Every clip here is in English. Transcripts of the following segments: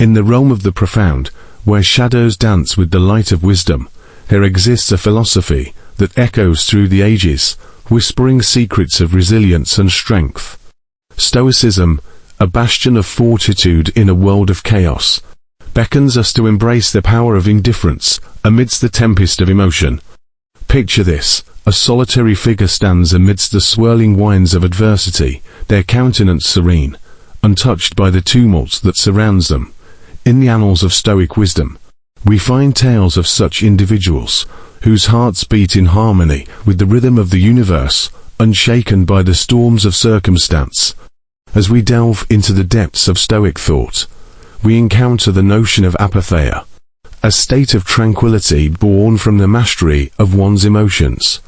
In the realm of the profound, where shadows dance with the light of wisdom, there exists a philosophy that echoes through the ages, whispering secrets of resilience and strength. Stoicism, a bastion of fortitude in a world of chaos, beckons us to embrace the power of indifference amidst the tempest of emotion. Picture this: a solitary figure stands amidst the swirling winds of adversity, their countenance serene, untouched by the tumult that surrounds them. In the annals of Stoic wisdom, we find tales of such individuals, whose hearts beat in harmony with the rhythm of the universe, unshaken by the storms of circumstance. As we delve into the depths of Stoic thought, we encounter the notion of apatheia, a state of tranquility born from the mastery of one's emotions.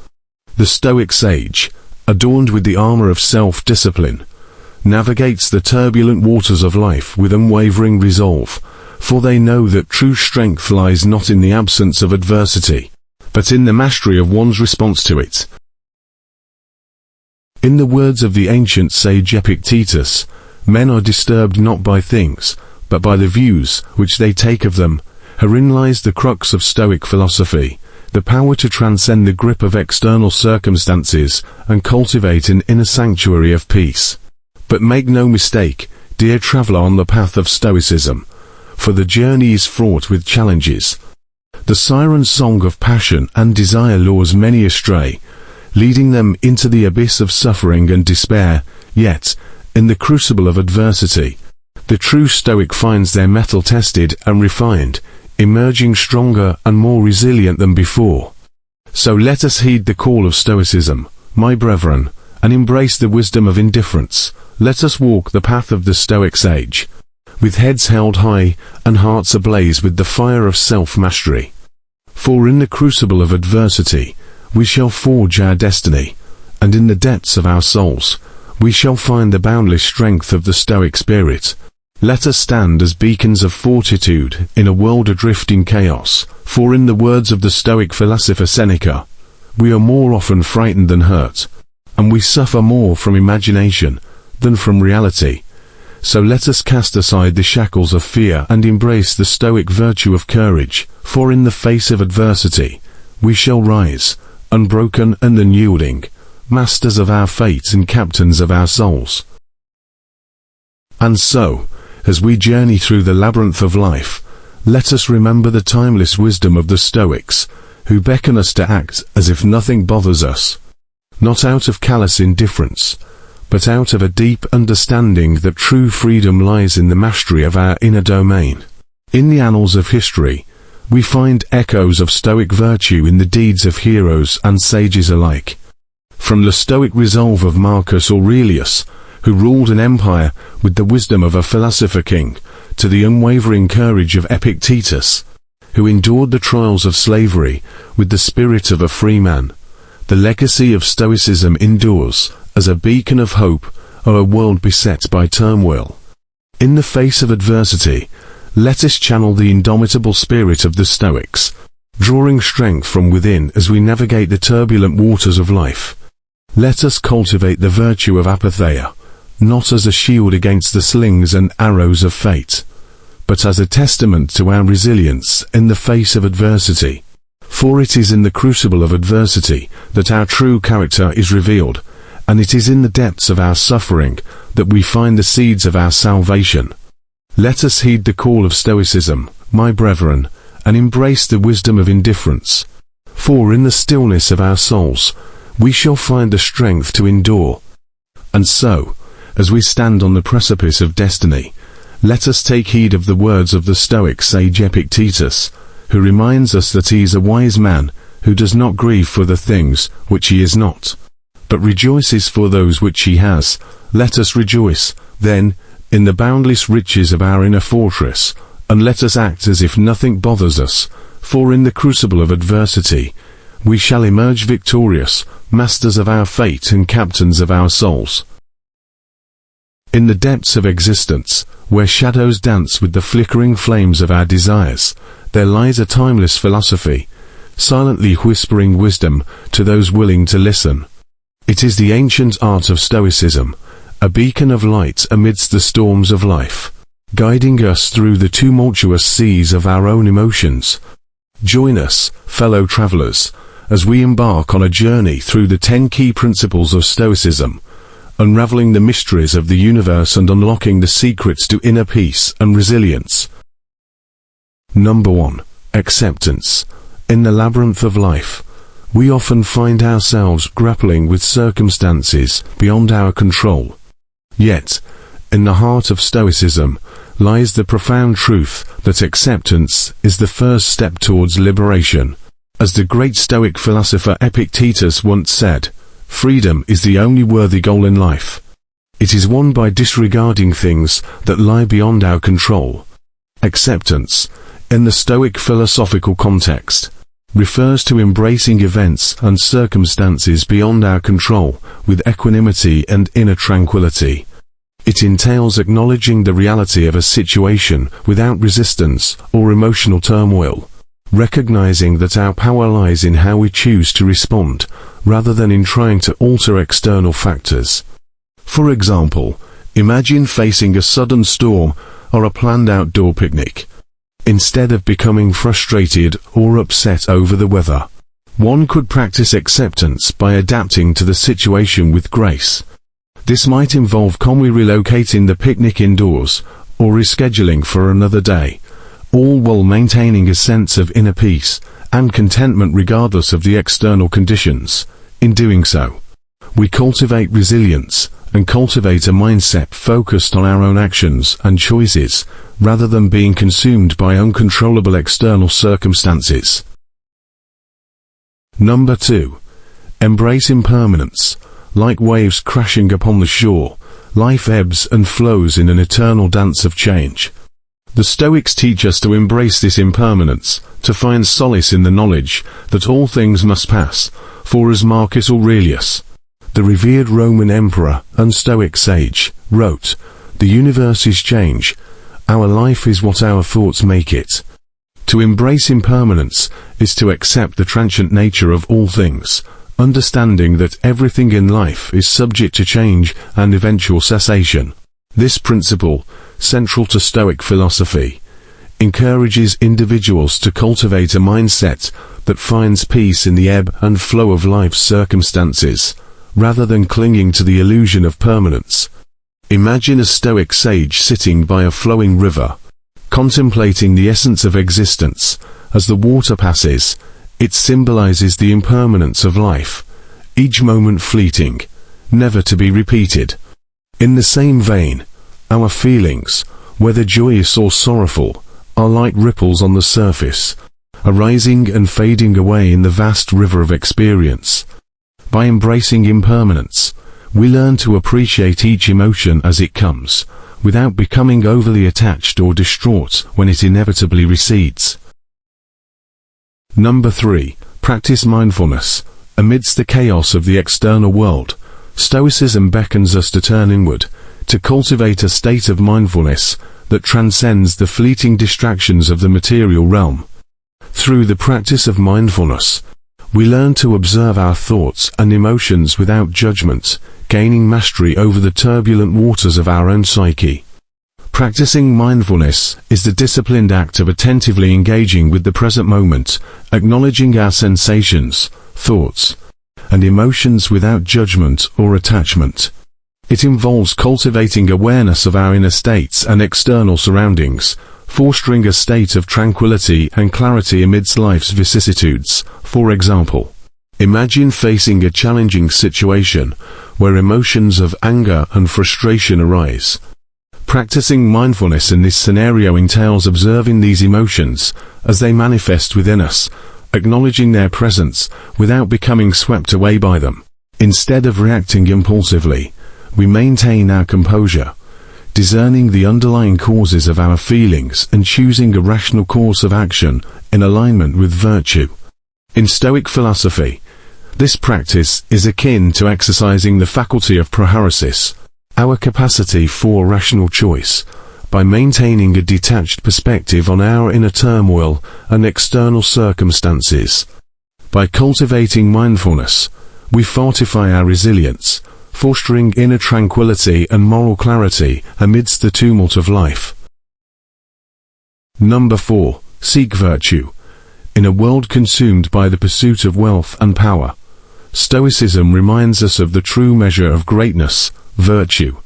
The Stoic sage, adorned with the armor of self-discipline, navigates the turbulent waters of life with unwavering resolve, for they know that true strength lies not in the absence of adversity, but in the mastery of one's response to it. In the words of the ancient sage Epictetus, men are disturbed not by things, but by the views which they take of them. Herein lies the crux of Stoic philosophy, the power to transcend the grip of external circumstances and cultivate an inner sanctuary of peace. But make no mistake, dear traveler on the path of Stoicism, for the journey is fraught with challenges. The siren song of passion and desire lures many astray, leading them into the abyss of suffering and despair. Yet, in the crucible of adversity, the true Stoic finds their mettle tested and refined, emerging stronger and more resilient than before. So let us heed the call of Stoicism, my brethren, and embrace the wisdom of indifference. Let us walk the path of the Stoic sage, with heads held high and hearts ablaze with the fire of self-mastery. For in the crucible of adversity, we shall forge our destiny, and in the depths of our souls, we shall find the boundless strength of the Stoic spirit. Let us stand as beacons of fortitude in a world adrift in chaos, for in the words of the Stoic philosopher Seneca, we are more often frightened than hurt, and we suffer more from imagination than from reality. So let us cast aside the shackles of fear and embrace the Stoic virtue of courage, for in the face of adversity, we shall rise, unbroken and unyielding, masters of our fate and captains of our souls. And so, as we journey through the labyrinth of life, let us remember the timeless wisdom of the Stoics, who beckon us to act as if nothing bothers us, not out of callous indifference, but out of a deep understanding that true freedom lies in the mastery of our inner domain. In the annals of history, we find echoes of Stoic virtue in the deeds of heroes and sages alike. From the Stoic resolve of Marcus Aurelius, who ruled an empire with the wisdom of a philosopher king, to the unwavering courage of Epictetus, who endured the trials of slavery with the spirit of a free man, the legacy of Stoicism endures as a beacon of hope of a world beset by turmoil. In the face of adversity, let us channel the indomitable spirit of the Stoics, drawing strength from within as we navigate the turbulent waters of life. Let us cultivate the virtue of apatheia, not as a shield against the slings and arrows of fate, but as a testament to our resilience in the face of adversity. For it is in the crucible of adversity that our true character is revealed, and it is in the depths of our suffering that we find the seeds of our salvation. Let us heed the call of Stoicism, my brethren, and embrace the wisdom of indifference. For in the stillness of our souls, we shall find the strength to endure. And so, as we stand on the precipice of destiny, let us take heed of the words of the Stoic sage Epictetus, who reminds us that he is a wise man who does not grieve for the things which he is not, but rejoices for those which he has. Let us rejoice, then, in the boundless riches of our inner fortress, and let us act as if nothing bothers us, for in the crucible of adversity, we shall emerge victorious, masters of our fate and captains of our souls. In the depths of existence, where shadows dance with the flickering flames of our desires, there lies a timeless philosophy, silently whispering wisdom to those willing to listen. It is the ancient art of Stoicism, a beacon of light amidst the storms of life. guiding us through the tumultuous seas of our own emotions. Join us, fellow travelers, as we embark on a journey through the 10 key principles of Stoicism, unraveling the mysteries of the universe and unlocking the secrets to inner peace and resilience. Number 1. Acceptance. In the labyrinth of life, we often find ourselves grappling with circumstances beyond our control. Yet, in the heart of Stoicism lies the profound truth that acceptance is the first step towards liberation. As the great Stoic philosopher Epictetus once said, "Freedom is the only worthy goal in life. It is won by disregarding things that lie beyond our control." Acceptance, in the Stoic philosophical context, refers to embracing events and circumstances beyond our control with equanimity and inner tranquility. It entails acknowledging the reality of a situation without resistance or emotional turmoil, recognizing that our power lies in how we choose to respond, rather than in trying to alter external factors. For example, imagine facing a sudden storm or a planned outdoor picnic. Instead of becoming frustrated or upset over the weather, one could practice acceptance by adapting to the situation with grace. This might involve calmly relocating the picnic indoors or rescheduling for another day, all while maintaining a sense of inner peace and contentment regardless of the external conditions. In doing so, we cultivate resilience and cultivate a mindset focused on our own actions and choices, rather than being consumed by uncontrollable external circumstances. Number 2. Embrace impermanence. Like waves crashing upon the shore, life ebbs and flows in an eternal dance of change. The Stoics teach us to embrace this impermanence, to find solace in the knowledge that all things must pass, for as Marcus Aurelius, the revered Roman emperor and Stoic sage, wrote, "The universe is change. Our life is what our thoughts make it." To embrace impermanence is to accept the transient nature of all things, understanding that everything in life is subject to change and eventual cessation. This principle, central to Stoic philosophy, encourages individuals to cultivate a mindset that finds peace in the ebb and flow of life's circumstances, rather than clinging to the illusion of permanence. Imagine a Stoic sage sitting by a flowing river, contemplating the essence of existence. As the water passes, it symbolizes the impermanence of life, each moment fleeting, never to be repeated. In the same vein, our feelings, whether joyous or sorrowful, are like ripples on the surface, arising and fading away in the vast river of experience. By embracing impermanence, we learn to appreciate each emotion as it comes, without becoming overly attached or distraught when it inevitably recedes. Number 3. Practice mindfulness. Amidst the chaos of the external world, Stoicism beckons us to turn inward, to cultivate a state of mindfulness that transcends the fleeting distractions of the material realm. Through the practice of mindfulness, we learn to observe our thoughts and emotions without judgment, gaining mastery over the turbulent waters of our own psyche. Practicing mindfulness is the disciplined act of attentively engaging with the present moment, acknowledging our sensations, thoughts, and emotions without judgment or attachment. It involves cultivating awareness of our inner states and external surroundings, fostering a state of tranquility and clarity amidst life's vicissitudes. For example, imagine facing a challenging situation where emotions of anger and frustration arise. Practicing mindfulness in this scenario entails observing these emotions as they manifest within us, acknowledging their presence without becoming swept away by them. Instead of reacting impulsively, we maintain our composure, discerning the underlying causes of our feelings and choosing a rational course of action in alignment with virtue. In Stoic philosophy, this practice is akin to exercising the faculty of prohairesis, our capacity for rational choice, by maintaining a detached perspective on our inner turmoil and external circumstances. By cultivating mindfulness, we fortify our resilience, fostering inner tranquility and moral clarity amidst the tumult of life. Number 4. Seek virtue. In a world consumed by the pursuit of wealth and power, Stoicism reminds us of the true measure of greatness, virtue.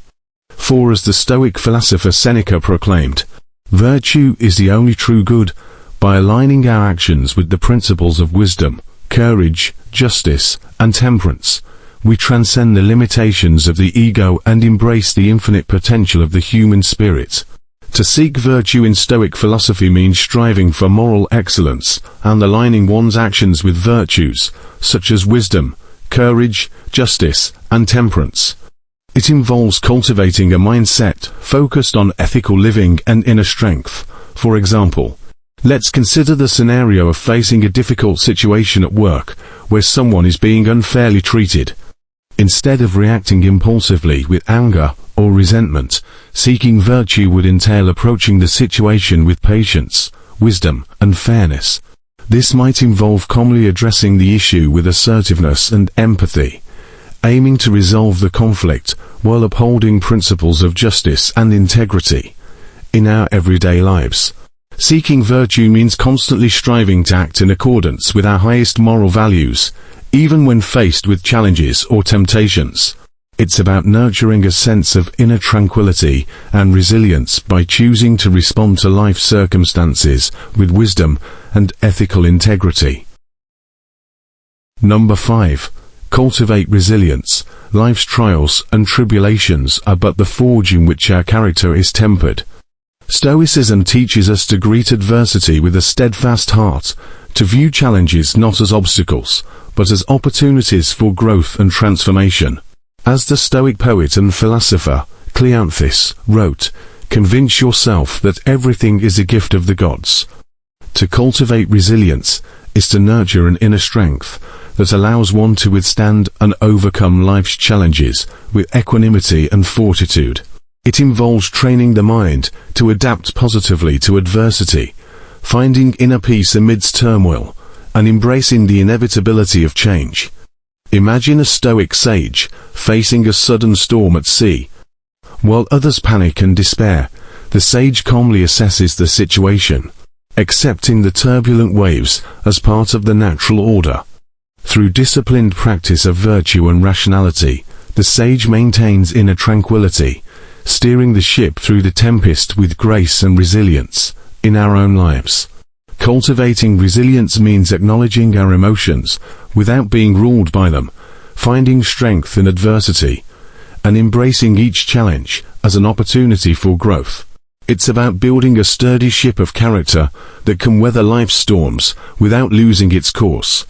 For as the Stoic philosopher Seneca proclaimed, virtue is the only true good. By aligning our actions with the principles of wisdom, courage, justice, and temperance, we transcend the limitations of the ego and embrace the infinite potential of the human spirit. To seek virtue in Stoic philosophy means striving for moral excellence and aligning one's actions with virtues, such as wisdom, courage, justice, and temperance. It involves cultivating a mindset focused on ethical living and inner strength. For example, let's consider the scenario of facing a difficult situation at work, where someone is being unfairly treated. Instead of reacting impulsively with anger or resentment, seeking virtue would entail approaching the situation with patience, wisdom, and fairness. This might involve calmly addressing the issue with assertiveness and empathy, aiming to resolve the conflict while upholding principles of justice and integrity. In our everyday lives, seeking virtue means constantly striving to act in accordance with our highest moral values, even when faced with challenges or temptations. It's about nurturing a sense of inner tranquility and resilience by choosing to respond to life circumstances with wisdom and ethical integrity. Number 5. Cultivate resilience. Life's trials and tribulations are but the forge in which our character is tempered. Stoicism teaches us to greet adversity with a steadfast heart, to view challenges not as obstacles, but as opportunities for growth and transformation. As the Stoic poet and philosopher Cleanthes wrote, "Convince yourself that everything is a gift of the gods." To cultivate resilience is to nurture an inner strength that allows one to withstand and overcome life's challenges with equanimity and fortitude. It involves training the mind to adapt positively to adversity, finding inner peace amidst turmoil, and embracing the inevitability of change. Imagine a Stoic sage facing a sudden storm at sea. While others panic and despair, the sage calmly assesses the situation, accepting the turbulent waves as part of the natural order. Through disciplined practice of virtue and rationality, the sage maintains inner tranquility, steering the ship through the tempest with grace and resilience. In our own lives, cultivating resilience means acknowledging our emotions without being ruled by them, finding strength in adversity, and embracing each challenge as an opportunity for growth. It's about building a sturdy ship of character that can weather life's storms without losing its course.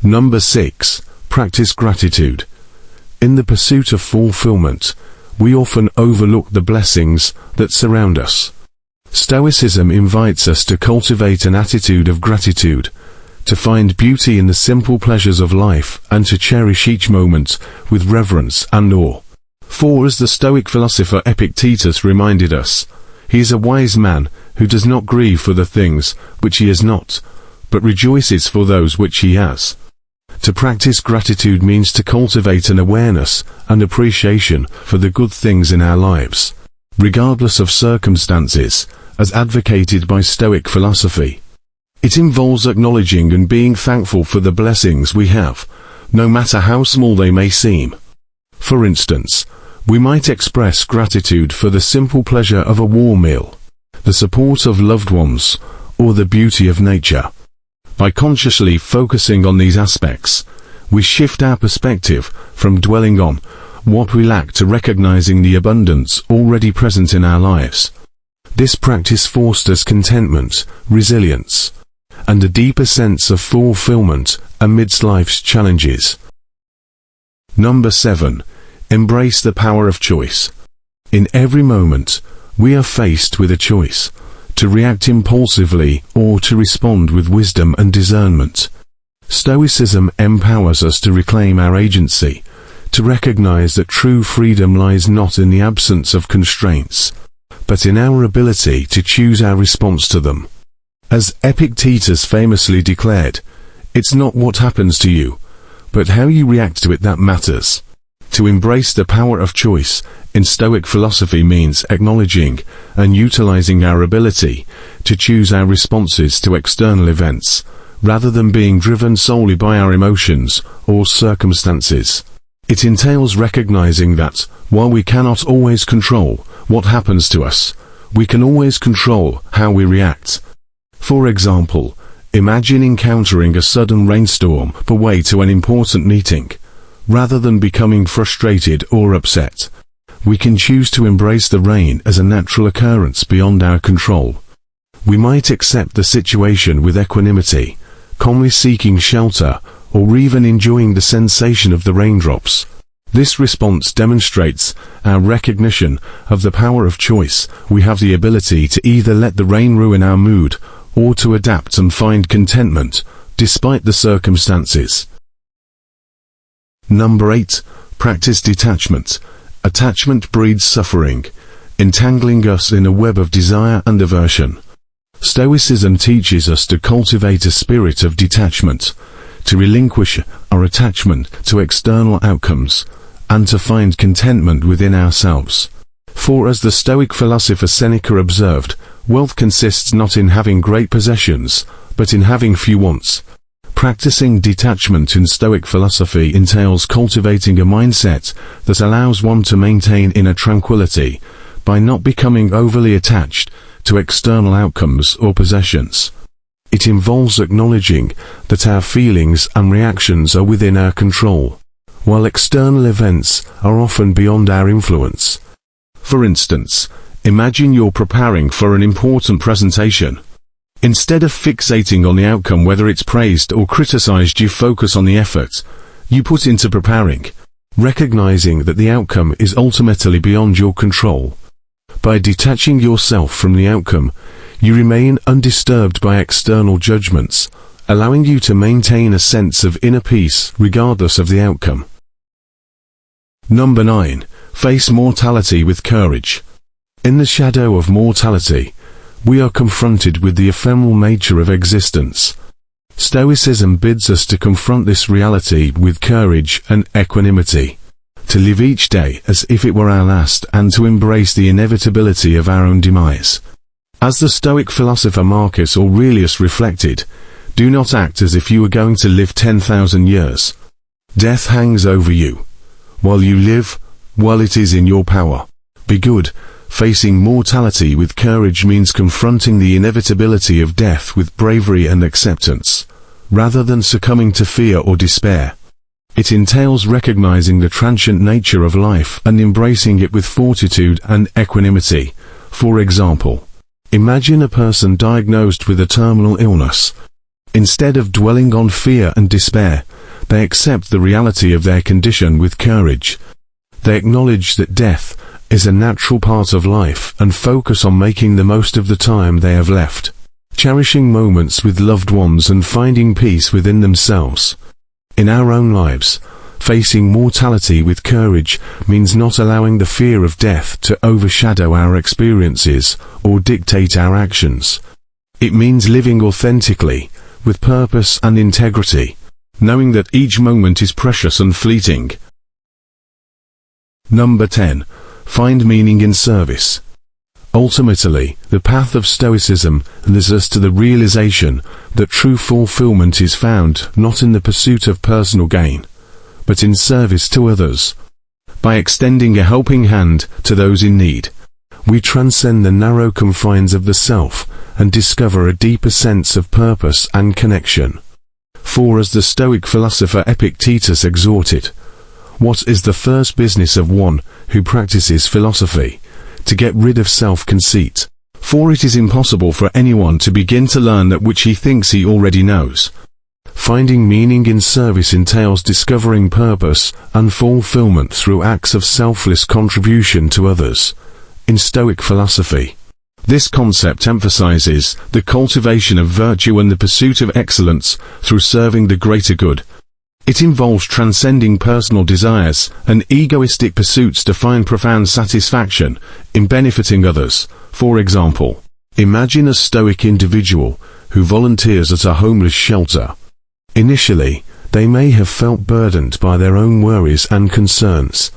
Number 6. Practice gratitude. In the pursuit of fulfillment, we often overlook the blessings that surround us. Stoicism invites us to cultivate an attitude of gratitude, to find beauty in the simple pleasures of life and to cherish each moment with reverence and awe. For as the Stoic philosopher Epictetus reminded us, he is a wise man who does not grieve for the things which he has not, but rejoices for those which he has. To practice gratitude means to cultivate an awareness and appreciation for the good things in our lives, regardless of circumstances, as advocated by Stoic philosophy. It involves acknowledging and being thankful for the blessings we have, no matter how small they may seem. For instance, we might express gratitude for the simple pleasure of a warm meal, the support of loved ones, or the beauty of nature. By consciously focusing on these aspects, we shift our perspective from dwelling on what we lack to recognizing the abundance already present in our lives. This practice fosters contentment, resilience, and a deeper sense of fulfillment amidst life's challenges. Number 7. Embrace the power of choice. In every moment, we are faced with a choice: to react impulsively or to respond with wisdom and discernment. Stoicism empowers us to reclaim our agency, to recognize that true freedom lies not in the absence of constraints, but in our ability to choose our response to them. As Epictetus famously declared, "It's not what happens to you, but how you react to it that matters." To embrace the power of choice in Stoic philosophy means acknowledging and utilizing our ability to choose our responses to external events, rather than being driven solely by our emotions or circumstances. It entails recognizing that, while we cannot always control what happens to us, we can always control how we react. For example, imagine encountering a sudden rainstorm on the way to an important meeting. Rather than becoming frustrated or upset, we can choose to embrace the rain as a natural occurrence beyond our control. We might accept the situation with equanimity, calmly seeking shelter, or even enjoying the sensation of the raindrops. This response demonstrates our recognition of the power of choice. We have the ability to either let the rain ruin our mood, or to adapt and find contentment, despite the circumstances. Number 8. Practice detachment. Attachment breeds suffering, entangling us in a web of desire and aversion. Stoicism teaches us to cultivate a spirit of detachment, to relinquish our attachment to external outcomes, and to find contentment within ourselves. For as the Stoic philosopher Seneca observed, wealth consists not in having great possessions, but in having few wants. Practicing detachment in Stoic philosophy entails cultivating a mindset that allows one to maintain inner tranquility, by not becoming overly attached to external outcomes or possessions. It involves acknowledging that our feelings and reactions are within our control, while external events are often beyond our influence. For instance, imagine you're preparing for an important presentation. Instead of fixating on the outcome, whether it's praised or criticized, you focus on the effort you put into preparing, recognizing that the outcome is ultimately beyond your control. By detaching yourself from the outcome, you remain undisturbed by external judgments, allowing you to maintain a sense of inner peace regardless of the outcome. Number 9. Face mortality with courage. In the shadow of mortality, we are confronted with the ephemeral nature of existence. Stoicism bids us to confront this reality with courage and equanimity, to live each day as if it were our last, and to embrace the inevitability of our own demise. As the Stoic philosopher Marcus Aurelius reflected, do not act as if you were going to live 10,000 years. Death hangs over you. While you live, while it is in your power, be good. Facing mortality with courage means confronting the inevitability of death with bravery and acceptance, rather than succumbing to fear or despair. It entails recognizing the transient nature of life and embracing it with fortitude and equanimity. For example, imagine a person diagnosed with a terminal illness. Instead of dwelling on fear and despair, they accept the reality of their condition with courage. They acknowledge that death is a natural part of life and focus on making the most of the time they have left, cherishing moments with loved ones and finding peace within themselves. In our own lives, facing mortality with courage means not allowing the fear of death to overshadow our experiences or dictate our actions. It means living authentically, with purpose and integrity, knowing that each moment is precious and fleeting. Number 10. Find meaning in service. Ultimately, the path of Stoicism leads us to the realization that true fulfillment is found not in the pursuit of personal gain, but in service to others. By extending a helping hand to those in need, we transcend the narrow confines of the self and discover a deeper sense of purpose and connection. For as the Stoic philosopher Epictetus exhorted, what is the first business of one who practices philosophy? To get rid of self-conceit. For it is impossible for anyone to begin to learn that which he thinks he already knows. Finding meaning in service entails discovering purpose and fulfillment through acts of selfless contribution to others. In Stoic philosophy, this concept emphasizes the cultivation of virtue and the pursuit of excellence through serving the greater good. It involves transcending personal desires and egoistic pursuits to find profound satisfaction in benefiting others. For example, imagine a Stoic individual who volunteers at a homeless shelter. Initially, they may have felt burdened by their own worries and concerns.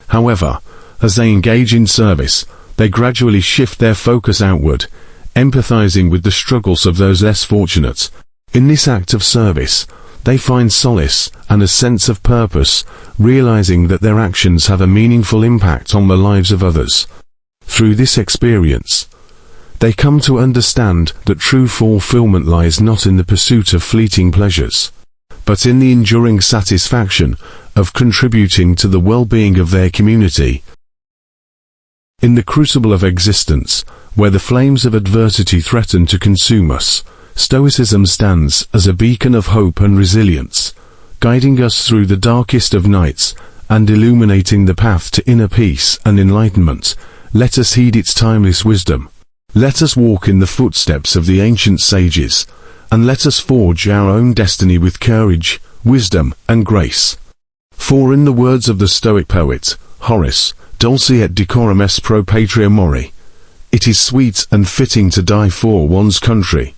However, as they engage in service, they gradually shift their focus outward, empathizing with the struggles of those less fortunate. In this act of service, they find solace and a sense of purpose, realizing that their actions have a meaningful impact on the lives of others. Through this experience, they come to understand that true fulfillment lies not in the pursuit of fleeting pleasures, but in the enduring satisfaction of contributing to the well-being of their community. In the crucible of existence, where the flames of adversity threaten to consume us, Stoicism stands as a beacon of hope and resilience, guiding us through the darkest of nights and illuminating the path to inner peace and enlightenment. Let us heed its timeless wisdom. Let us walk in the footsteps of the ancient sages, and let us forge our own destiny with courage, wisdom, and grace. For in the words of the Stoic poet, Horace, dulce et decorum est pro patria mori, it is sweet and fitting to die for one's country.